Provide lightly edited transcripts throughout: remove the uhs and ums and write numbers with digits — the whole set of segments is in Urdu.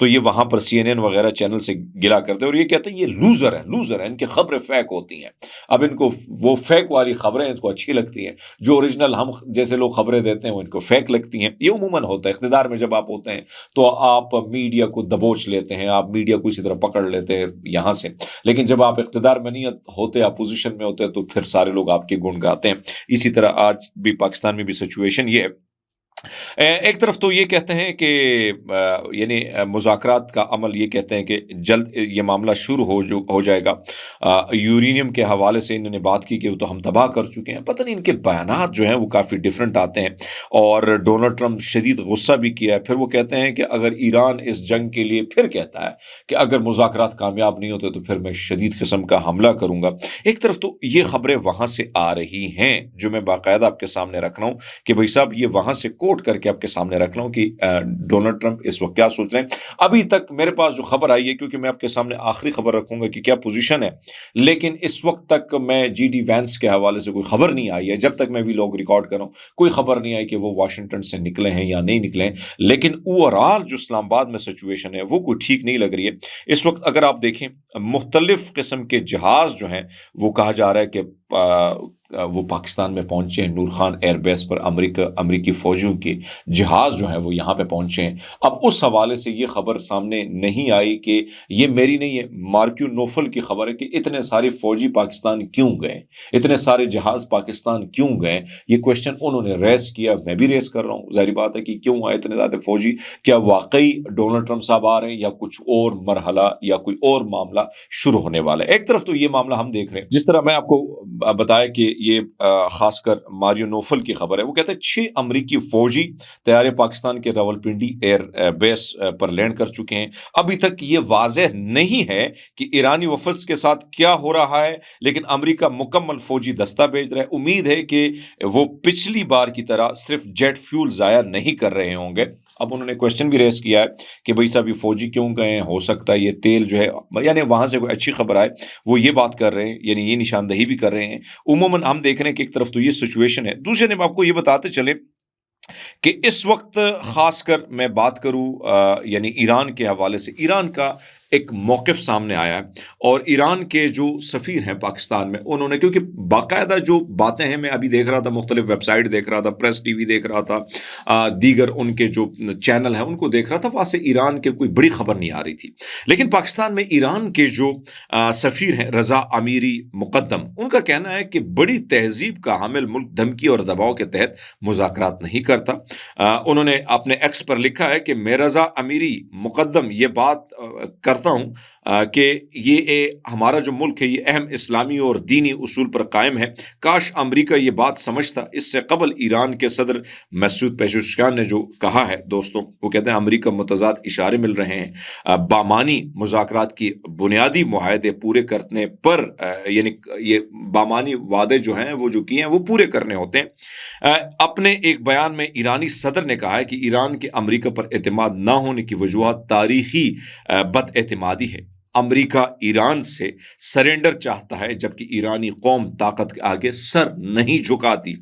تو یہ وہاں پر CNN وغیرہ چینل سے گلا کرتے ہیں اور یہ کہتے ہیں یہ لوزر ہیں، ان کی خبریں فیک ہوتی ہیں۔ اب ان کو وہ فیک والی خبریں ان کو اچھی لگتی ہیں، جو اوریجنل ہم جیسے لوگ خبریں دیتے ہیں وہ ان کو فیک لگتی ہیں۔ یہ عموماً ہوتا ہے، اقتدار میں جب آپ ہوتے ہیں تو آپ میڈیا کو دبوچ لیتے ہیں، آپ میڈیا کو اسی طرح پکڑ لیتے ہیں یہاں سے، لیکن جب آپ اقتدار میں نہیں ہوتے، اپوزیشن میں ہوتے ہیں، تو پھر سارے لوگ آپ کے گن گاتے ہیں۔ اسی طرح آج بھی پاکستان میں بھی سچویشن یہ ہے۔ ایک طرف تو یہ کہتے ہیں کہ یعنی مذاکرات کا عمل، یہ کہتے ہیں کہ جلد یہ معاملہ شروع ہو جائے گا۔ یورینیم کے حوالے سے انہوں نے بات کی کہ وہ تو ہم تباہ کر چکے ہیں، پتہ نہیں ان کے بیانات جو ہیں وہ کافی ڈیفرنٹ آتے ہیں، اور ڈونلڈ ٹرمپ شدید غصہ بھی کیا ہے۔ پھر وہ کہتے ہیں کہ اگر ایران اس جنگ کے لیے پھر کہتا ہے کہ اگر مذاکرات کامیاب نہیں ہوتے تو پھر میں شدید قسم کا حملہ کروں گا۔ ایک طرف تو یہ خبریں وہاں سے آ رہی ہیں جو میں باقاعدہ آپ کے سامنے رکھ رہا ہوں کہ بھائی صاحب یہ وہاں سے کوٹ کر کے آپ کے سامنے رکھ رہا ہوں کہ ڈونلڈ ٹرمپ اس وقت کیا سوچ رہے ہیں۔ ابھی تک میرے پاس جو خبر آئی ہے، کیونکہ میں آپ کے سامنے آخری خبر رکھوں گا کہ کیا پوزیشن ہے، لیکن اس وقت تک میں جی ڈی وینس کے حوالے سے کوئی خبر نہیں آئی ہے، جب تک میں ویلاگ ریکارڈ کر رہا ہوں کوئی خبر نہیں آئی کہ وہ واشنگٹن سے نکلے ہیں یا نہیں نکلے ہیں، لیکن اوورآل جو اسلام آباد میں سچویشن ہے وہ کوئی ٹھیک نہیں لگ رہی ہے اس وقت۔ اگر آپ دیکھیں مختلف قسم کے جہاز جو ہیں وہ کہا جا رہا ہے کہ وہ پاکستان میں پہنچے ہیں، نور خان ایئر بیس پر امریکی فوجیوں کے جہاز جو ہیں وہ یہاں پہ پہنچے ہیں۔ اب اس حوالے سے یہ خبر سامنے نہیں آئی کہ یہ میری نہیں ہے، مارکیو نوفل کی خبر ہے کہ اتنے سارے فوجی پاکستان کیوں گئے، اتنے سارے جہاز پاکستان کیوں گئے، یہ کوشچن انہوں نے ریز کیا، میں بھی ریز کر رہا ہوں۔ ظاہری بات ہے کہ کیوں آئے اتنے زیادہ فوجی، کیا واقعی ڈونلڈ ٹرمپ صاحب آ رہے ہیں یا کچھ اور مرحلہ یا کوئی اور معاملہ شروع ہونے والا ہے۔ ایک طرف تو یہ معاملہ ہم دیکھ رہے ہیں، جس طرح میں آپ کو بتایا کہ یہ خاص کر ماریو نوفل کی خبر ہے، وہ کہتے ہیں 6 امریکی فوجی طیارے پاکستان کے راولپنڈی ایئر بیس پر لینڈ کر چکے ہیں۔ ابھی تک یہ واضح نہیں ہے کہ ایرانی وفد کے ساتھ کیا ہو رہا ہے، لیکن امریکہ مکمل فوجی دستہ بھیج رہا ہے۔ امید ہے کہ وہ پچھلی بار کی طرح صرف جیٹ فیول ضائع نہیں کر رہے ہوں گے۔ اب انہوں نے کوشچن بھی ریز کیا ہے کہ بھائی صاحب یہ فوجی کیوں گئے ہیں، ہو سکتا ہے یہ تیل جو ہے، یعنی وہاں سے کوئی اچھی خبر آئے، وہ یہ بات کر رہے ہیں، یعنی یہ نشاندہی بھی کر رہے ہیں۔ عموماً ہم دیکھ رہے ہیں کہ ایک طرف تو یہ سچویشن ہے، دوسرے نے آپ کو یہ بتاتے چلے کہ اس وقت خاص کر میں بات کروں یعنی ایران کے حوالے سے، ایران کا ایک موقف سامنے آیا ہے، اور ایران کے جو سفیر ہیں پاکستان میں، انہوں نے، کیونکہ باقاعدہ جو باتیں ہیں، میں ابھی دیکھ رہا تھا، مختلف ویب سائٹ دیکھ رہا تھا، پریس ٹی وی دیکھ رہا تھا، دیگر ان کے جو چینل ہیں ان کو دیکھ رہا تھا، وہاں سے ایران کے کوئی بڑی خبر نہیں آ رہی تھی۔ لیکن پاکستان میں ایران کے جو سفیر ہیں رضا امیری مقدم، ان کا کہنا ہے کہ بڑی تہذیب کا حامل ملک دھمکی اور دباؤ کے تحت مذاکرات نہیں کرتا۔ انہوں نے اپنے ایکس پر لکھا ہے کہ میں رضا امیری مقدم یہ بات کرتا ہوں کہ یہ ہمارا جو ملک ہے یہ اہم اسلامی اور دینی اصول پر قائم ہے۔ کاش امریکہ یہ بات سمجھتا۔ اس سے قبل ایران کے صدر مسعود پیزشکیان نے جو کہا ہے، دوستوں، وہ کہتے ہیں امریکہ متضاد اشارے مل رہے ہیں، بامانی مذاکرات کی بنیادی معاہدے پورے کرنے پر، یعنی یہ بامانی وعدے جو ہیں وہ جو کیے ہیں وہ پورے کرنے ہوتے ہیں۔ اپنے ایک بیان میں ایرانی صدر نے کہا ہے کہ ایران کے امریکہ پر اعتماد نہ ہونے کی وجوہات تاریخی بد اعتمادی ہے۔ امریکہ ایران سے سرنڈر چاہتا ہے جبکہ ایرانی قوم طاقت کے آگے سر نہیں جھکاتی۔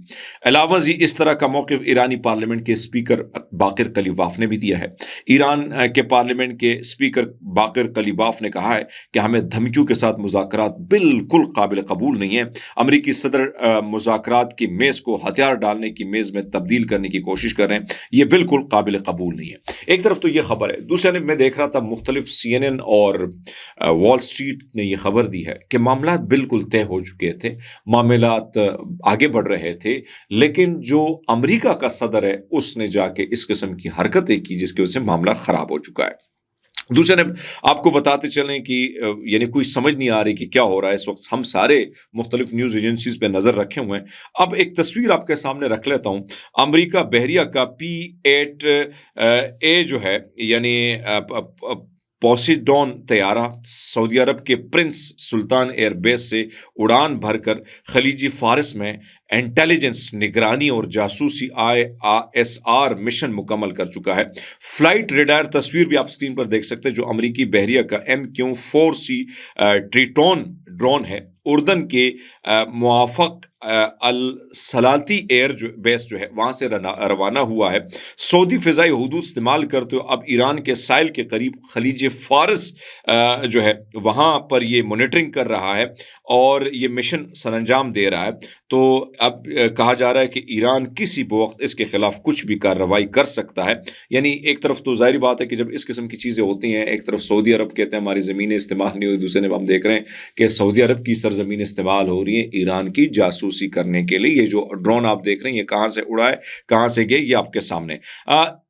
علاوہ ازیں اس طرح کا موقف ایرانی پارلیمنٹ کے اسپیکر باقر کلیباف نے بھی دیا ہے۔ ایران کے پارلیمنٹ کے اسپیکر باقر کلیباف نے کہا ہے کہ ہمیں دھمکیوں کے ساتھ مذاکرات بالکل قابل قبول نہیں ہے۔ امریکی صدر مذاکرات کی میز کو ہتھیار ڈالنے کی میز میں تبدیل کرنے کی کوشش کر رہے ہیں، یہ بالکل قابل قبول نہیں ہے۔ ایک طرف تو یہ خبر ہے، دوسرے نے میں دیکھ رہا تھا مختلف CNN اور وال سٹریٹ نے یہ خبر دی ہے کہ معاملات بالکل طے ہو چکے تھے، معاملات آگے بڑھ رہے تھے، لیکن جو امریکہ کا صدر ہے اس نے جا کے اس قسم کی حرکتیں کی جس کی وجہ سے معاملہ خراب ہو چکا ہے۔ دوسرے نے آپ کو بتاتے چلیں کہ یعنی کوئی سمجھ نہیں آ رہی کہ کیا ہو رہا ہے اس وقت۔ ہم سارے مختلف نیوز ایجنسیز پہ نظر رکھے ہوئے ہیں۔ اب ایک تصویر آپ کے سامنے رکھ لیتا ہوں۔ امریکہ بحریہ کا P-8A جو ہے، یعنی پوسیڈون طیارہ سعودی عرب کے پرنس سلطان ایئر بیس سے اڑان بھر کر خلیجی فارس میں انٹیلیجنس، نگرانی اور جاسوسی ISR مشن مکمل کر چکا ہے۔ فلائٹ ریڈار تصویر بھی آپ سکرین پر دیکھ سکتے ہیں، جو امریکی بحریہ کا MQ-4C ٹریٹون ڈرون ہے، اردن کے موافق السلاتی ایئر جو بیس جو ہے وہاں سے روانہ ہوا ہے. سعودی فضائی حدود استعمال کرتے ہوئے اب ایران کے ساحل کے قریب خلیج فارس جو ہے وہاں پر یہ مانیٹرنگ کر رہا ہے اور یہ مشن سر انجام دے رہا ہے. تو اب کہا جا رہا ہے کہ ایران کسی بھی وقت اس کے خلاف کچھ بھی کارروائی کر سکتا ہے. یعنی ایک طرف تو ظاہری بات ہے کہ جب اس قسم کی چیزیں ہوتی ہیں، ایک طرف سعودی عرب کہتے ہیں ہماری زمینیں استعمال نہیں ہوئی، دوسرے نے ہم دیکھ رہے ہیں کہ سعودی عرب کی سرزمین استعمال ہو رہی ہے ایران کی جاسوسی کرنے کے لیے. یہ جو ڈرون آپ دیکھ رہے ہیں یہ کہاں سے اڑا ہے، کہاں سے گئے، یہ آپ کے سامنے.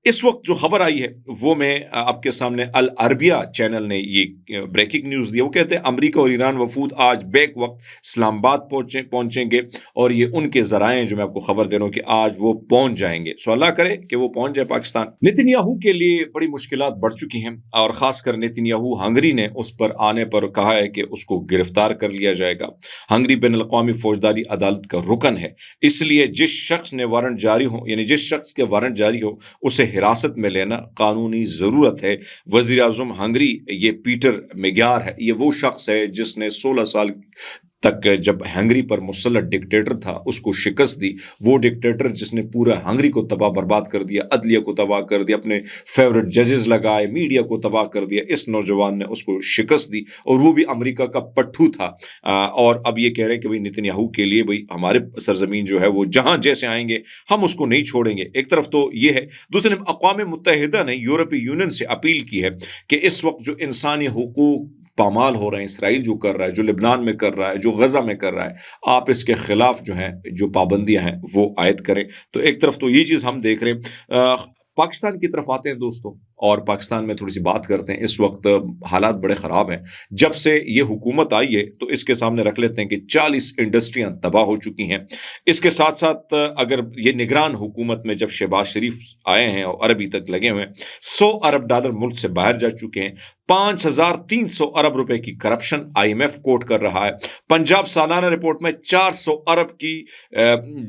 اس وقت جو خبر آئی ہے وہ میں آپ کے سامنے العربیہ چینل نے یہ بریکنگ نیوز دیا. وہ کہتے ہیں امریکہ اور ایران وفود آج بیک وقت اسلام آباد پہنچیں گے، اور یہ ان کے ذرائع جو میں آپ کو خبر دے رہا ہوں کہ آج وہ پہنچ جائیں گے. سو اللہ کرے کہ وہ پہنچ جائے پاکستان. نتن یاہو کے لیے بڑی مشکلات بڑھ چکی ہیں، اور خاص کر نتن یاہو ہنگری نے اس پر آنے پر کہا ہے کہ اس کو گرفتار کر لیا جائے گا. ہنگری بین الاقوامی فوجداری عدالت کا رکن ہے، اس لیے جس شخص نے وارنٹ جاری ہو، یعنی جس شخص کے وارنٹ جاری ہو، اسے حراست میں لینا قانونی ضرورت ہے. وزیر اعظم ہنگری یہ پیٹر میگیار ہے، یہ وہ شخص ہے جس نے 16 سال تک جب ہنگری پر مسلط ڈکٹیٹر تھا اس کو شکست دی. وہ ڈکٹیٹر جس نے پورا ہنگری کو تباہ برباد کر دیا، عدلیہ کو تباہ کر دیا، اپنے فیورٹ ججز لگائے، میڈیا کو تباہ کر دیا، اس نوجوان نے اس کو شکست دی، اور وہ بھی امریکہ کا پٹھو تھا. اور اب یہ کہہ رہے ہیں کہ بھئی نتن یاہو کے لیے بھئی ہمارے سرزمین جو ہے وہ جہاں جیسے آئیں گے ہم اس کو نہیں چھوڑیں گے. ایک طرف تو یہ ہے، دوسرے اقوام متحدہ نے یورپی یونین سے اپیل کی ہے کہ اس وقت جو انسانی حقوق پامال ہو رہے ہیں، اسرائیل جو کر رہا ہے، جو لبنان میں کر رہا ہے، جو غزہ میں کر رہا ہے، آپ اس کے خلاف جو ہیں جو پابندیاں ہیں وہ عائد کریں. تو ایک طرف تو یہ چیز ہم دیکھ رہے ہیں. پاکستان کی طرف آتے ہیں دوستوں، اور پاکستان میں تھوڑی سی بات کرتے ہیں. اس وقت حالات بڑے خراب ہیں. جب سے یہ حکومت آئی ہے تو اس کے سامنے رکھ لیتے ہیں کہ 40 انڈسٹریاں تباہ ہو چکی ہیں. اس کے ساتھ ساتھ اگر یہ نگران حکومت میں جب شہباز شریف آئے ہیں اور عربی تک لگے ہوئے ہیں، $100 ارب ملک سے باہر جا چکے ہیں. 5300 ارب روپے کی کرپشن IMF کوٹ کر رہا ہے. پنجاب سالانہ رپورٹ میں 400 ارب کی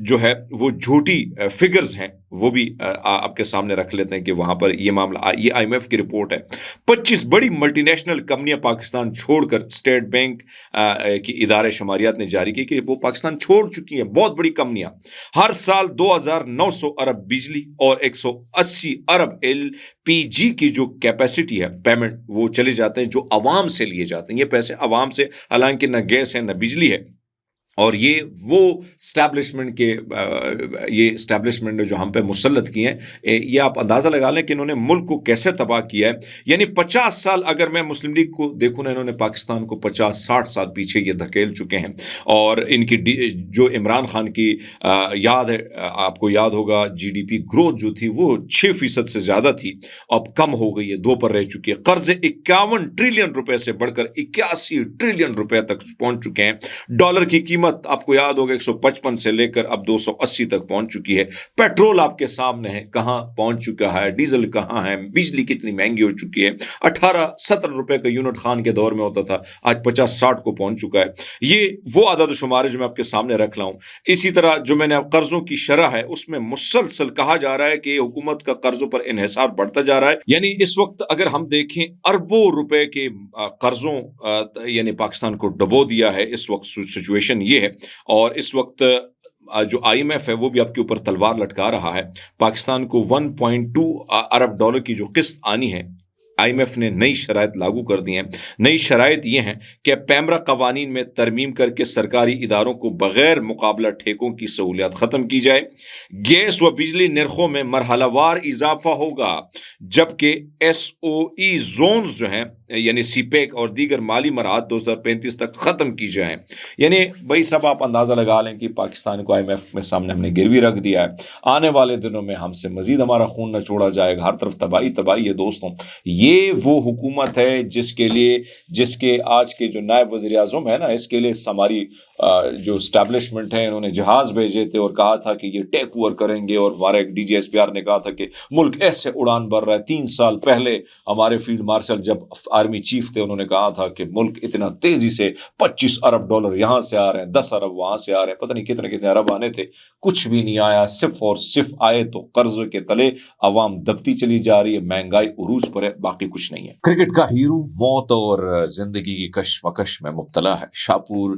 جو ہے وہ جھوٹی فگرز ہیں، وہ بھی آپ کے سامنے رکھ لیتے ہیں کہ وہاں پر یہ معاملہ، یہ IMF کی رپورٹ ہے. 25 بڑی ملٹی نیشنل کمپنیاں پاکستان چھوڑ کر، اسٹیٹ بینک کی ادارے شماریات نے جاری کی کہ وہ پاکستان چھوڑ چکی ہیں. بہت بڑی کمپنیاں. ہر سال 2900 ارب بجلی اور 180 ارب LPG کی جو کیپیسٹی ہے پیمنٹ، وہ چلے جاتے ہیں جو عوام سے لیے جاتے ہیں. یہ پیسے عوام سے، حالانکہ نہ گیس ہے نہ بجلی ہے. اور یہ وہ اسٹیبلشمنٹ کے یہ اسٹیبلشمنٹ نے جو ہم پہ مسلط کی ہیں، یہ آپ اندازہ لگا لیں کہ انہوں نے ملک کو کیسے تباہ کیا ہے. یعنی 50 سال اگر میں مسلم لیگ کو دیکھوں نا، انہوں نے پاکستان کو 50-60 سال پیچھے یہ دھکیل چکے ہیں. اور ان کی جو عمران خان کی یاد ہے، آپ کو یاد ہوگا GDP گروتھ جو تھی وہ 6% سے زیادہ تھی، اب کم ہو گئی ہے، 2 پر رہ چکی ہے. قرض 51 ٹریلین روپے سے بڑھ کر 81 ٹریلین روپے تک پہنچ چکے ہیں. ڈالر کی قیمت آپ کو یاد ہوگا 155 سے لے کر اب 280 تک پہنچ چکی ہے. پیٹرول آپ کے سامنے ہے کہاں پہنچ چکا ہے، ڈیزل کہاں ہے، بجلی کتنی مہنگی ہو چکی ہے. 18-17 روپے کا یونٹ خان کے دور میں ہوتا تھا، آج 50-60 کو پہنچ چکا ہے. یہ وہ عدد و شمار ہے جو میں آپ کے سامنے رکھ رہا ہوں. اسی طرح جو میں نے اب قرضوں کی شرح ہے اس میں مسلسل کہا جا رہا ہے کہ حکومت کا قرضوں پر انحصار بڑھتا جا رہا ہے. یعنی اس وقت اگر ہم دیکھیں اربوں روپے کے قرضوں یعنی پاکستان کو ڈبو دیا ہے. اس وقت سچویشن یہ ہے، اور اس وقت جو IMF ہے وہ بھی آپ کے اوپر تلوار لٹکا رہا ہے. پاکستان کو 1.2 ارب ڈالر کی جو قسط آنی ہے، IMF نے نئی شرائط لاگو کر دی ہیں. نئی شرائط یہ ہیں کہ پیمرا قوانین میں ترمیم کر کے سرکاری اداروں کو بغیر مقابلہ ٹھیکوں کی سہولیات ختم کی جائے. گیس و بجلی نرخوں میں مرحلہ وار اضافہ ہوگا، جبکہ SOE زونز جو ہیں یعنی CPEC اور دیگر مالی مراحت 2035 تک ختم کی جائیں. یعنی بھائی سب آپ اندازہ لگا لیں کہ پاکستان کو IMF میں سامنے ہم نے گروی رکھ دیا ہے. آنے والے دنوں میں ہم سے مزید ہمارا خون نہ چھوڑا جائے گا. ہر طرف تباہی تباہی ہے دوستوں. یہ وہ حکومت ہے جس کے آج کے جو نائب وزیر اعظم ہے نا، اس کے لیے ہماری جو اسٹیبلشمنٹ ہے انہوں نے جہاز بھیجے تھے اور کہا تھا کہ یہ ٹیک اوور کریں گے. اور ہمارے DG SPR نے کہا تھا کہ ملک ایسے اڑان بھر رہا ہے. 3 سال پہلے ہمارے فیلڈ مارشل جب آرمی چیف تھے انہوں نے کہا تھا کہ ملک اتنا تیزی سے 25 ارب ڈالر یہاں سے آ رہے ہیں، 10 ارب وہاں سے آ رہے ہیں، پتہ نہیں کتنے ارب آنے تھے. کچھ بھی نہیں آیا. صرف اور صرف آئے تو قرض کے تلے عوام دبتی چلی جا رہی ہے، مہنگائی عروج پر ہے، باقی کچھ نہیں ہے. کرکٹ کا ہیرو موت اور زندگی کی کشمکش میں مبتلا ہے. شاپور